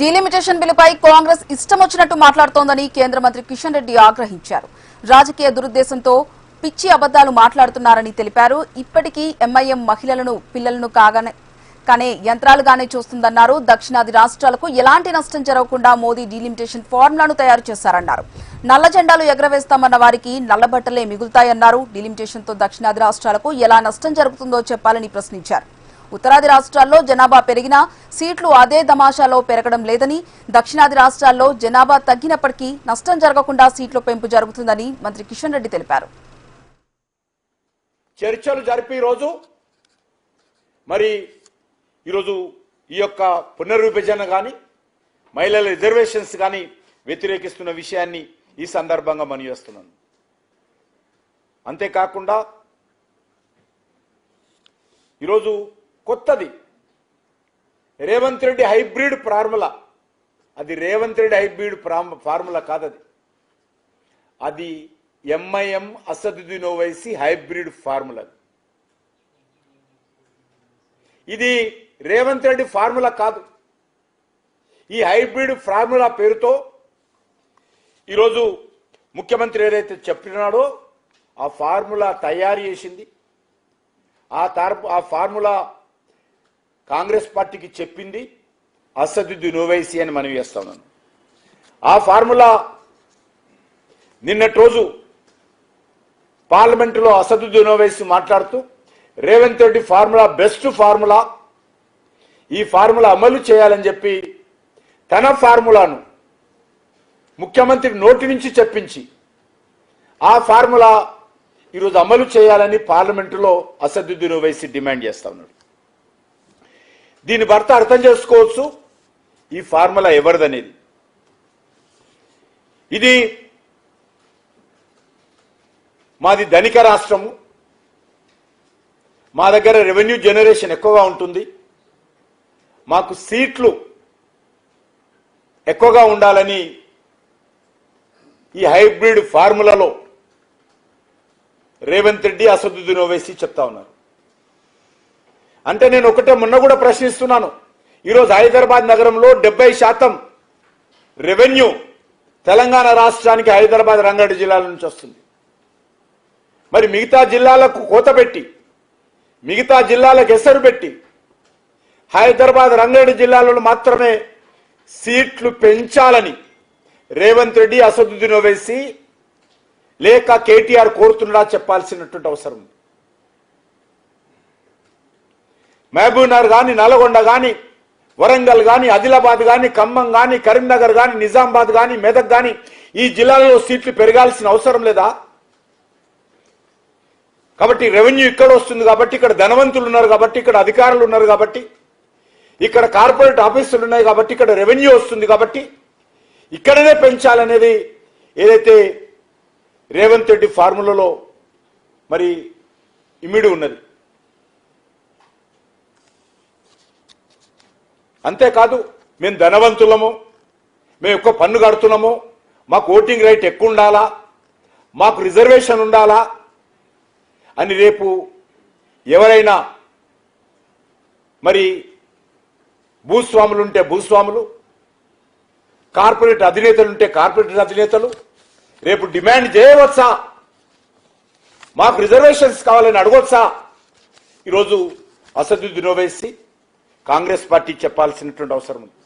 Delimitation బిల్లుపై కాంగ్రెస్ ఇష్టం వచ్చినట్టు మాట్లాడుతోందని కేంద్ర మంత్రి కిషన్ రెడ్డి ఆగ్రహించారు. రాజకీయ దురుద్దేశంతో పిచ్చి అబద్దాలు మాట్లాడుతున్నారని తెలిపారు. ఇప్పటికీ ఎంఐఎం మహిళలను పిల్లలను కానే యంత్రాలుగానే చూస్తుందన్నారు. దక్షిణాది రాష్ట్రాలకు ఎలాంటి నష్టం జరగకుండా మోదీ డీలిమిటేషన్ ఫార్ములాను తయారు చేశారన్నారు. నల్ల జెండాలు ఎగరవేస్తామన్న వారికి నల్లబట్టలే మిగులుతాయన్నారు. డీలిమిటేషన్తో దక్షిణాది రాష్ట్రాలకు ఎలా నష్టం జరుగుతుందో చెప్పాలని ప్రశ్నించారు. ఉత్తరాది రాష్ట్రాల్లో జనాభా పెరిగినా సీట్లు అదే దమాషాలో పెరగడం లేదని, దక్షిణాది రాష్ట్రాల్లో జనాభా తగ్గినప్పటికీ నష్టం జరగకుండా సీట్ల పెంపు జరుగుతుందని మంత్రి కిషన్ రెడ్డి తెలిపారు. చర్చలు జరిపి ఈరోజు ఈ యొక్క పునర్విభజన కానీ మహిళల రిజర్వేషన్స్ కానీ వ్యతిరేకిస్తున్న విషయాన్ని ఈ సందర్భంగా మనవిస్తున్నాను. అంతేకాకుండా ఈరోజు కొత్తది రేవంత్ రెడ్డి హైబ్రిడ్ ఫార్ములా, అది రేవంత్ రెడ్డి హైబ్రిడ్ ఫార్ములా కాదది, అది MIM Asaduddin Owaisi hybrid formula. ఇది రేవంత్ రెడ్డి ఫార్ములా కాదు. ఈ హైబ్రిడ్ ఫార్ములా పేరుతో ఈరోజు ముఖ్యమంత్రి ఏదైతే చెప్పినాడో ఆ ఫార్ములా తయారు చేసింది, ఆ ఫార్ములా కాంగ్రెస్ పార్టీకి చెప్పింది అసదుద్దీన్ ఓవైసీ అని మనవి చేస్తా ఉన్నాను. ఆ ఫార్ములా నిన్నటి రోజు పార్లమెంటులో అసదుద్దీన్ ఓవైసీ మాట్లాడుతూ Revanth Reddy formula best formula, ఈ ఫార్ములా అమలు చేయాలని చెప్పి తన ఫార్ములాను ముఖ్యమంత్రి నోటి నుంచి చెప్పించి ఆ ఫార్ములా ఈరోజు అమలు చేయాలని పార్లమెంటులో అసదుద్దీన్ ఓవైసీ డిమాండ్ చేస్తా ఉన్నాడు. దీని భర్త అర్థం చేసుకోవచ్చు ఈ ఫార్ములా ఎవరిదనేది. ఇది మాది ధనిక రాష్ట్రము, మా దగ్గర రెవెన్యూ జనరేషన్ ఎక్కువగా ఉంటుంది, మాకు సీట్లు ఎక్కువగా ఉండాలని ఈ హైబ్రిడ్ ఫార్ములాలో రేవంత్ రెడ్డి అసదుద్దీన్ ఓవైసీ చెప్తా ఉన్నారు. అంటే నేను ఒకటే మొన్న కూడా ప్రశ్నిస్తున్నాను. ఈరోజు హైదరాబాద్ నగరంలో 70% రెవెన్యూ తెలంగాణ రాష్ట్రానికి హైదరాబాద్ రంగారెడ్డి జిల్లాల నుంచి వస్తుంది. మరి మిగతా జిల్లాలకు కోత పెట్టి, మిగతా జిల్లాలకు ఎసరు పెట్టి హైదరాబాద్ రంగారెడ్డి జిల్లాలో మాత్రమే సీట్లు పెంచాలని రేవంత్ రెడ్డి అసదుద్దీన్ ఓవైసీ లేక కేటీఆర్ కోరుతున్నా చెప్పాల్సినటువంటి అవసరం ఉంది. మహబూబ్నగర్ కానీ, నల్గొండ కానీ, వరంగల్ కానీ, ఆదిలాబాద్ కానీ, ఖమ్మం కానీ, కరీంనగర్ కానీ, నిజామాబాద్ కానీ, మెదక్ కానీ ఈ జిల్లాలలో సీట్లు పెరగాల్సిన అవసరం లేదా? కాబట్టి రెవెన్యూ ఇక్కడ వస్తుంది కాబట్టి, ఇక్కడ ధనవంతులు ఉన్నారు కాబట్టి, ఇక్కడ అధికారులు ఉన్నారు కాబట్టి, ఇక్కడ కార్పొరేట్ ఆఫీసులు ఉన్నాయి కాబట్టి, ఇక్కడ రెవెన్యూ వస్తుంది కాబట్టి ఇక్కడనే పెంచాలనేది ఏదైతే రేవంత్ రెడ్డి ఫార్ములాలో మరి ఇమిడి ఉన్నది. అంతేకాదు మేము ధనవంతులము, మేము ఎక్కువ పన్ను కడుతున్నాము, మాకు ఓటింగ్ రైట్ ఎక్కువ ఉండాలా, మాకు రిజర్వేషన్ ఉండాలా అని రేపు ఎవరైనా మరి భూస్వాములు ఉంటే భూస్వాములు, కార్పొరేట్ అధినేతలుంటే కార్పొరేట్ అధినేతలు రేపు డిమాండ్ చేయవచ్చా, మాకు రిజర్వేషన్స్ కావాలని అడగవచ్చా? ఈరోజు అసదుద్దీన్ ఓవైసీ కాంగ్రెస్ పార్టీ చెప్పాల్సినటువంటి అవసరం ఉంది.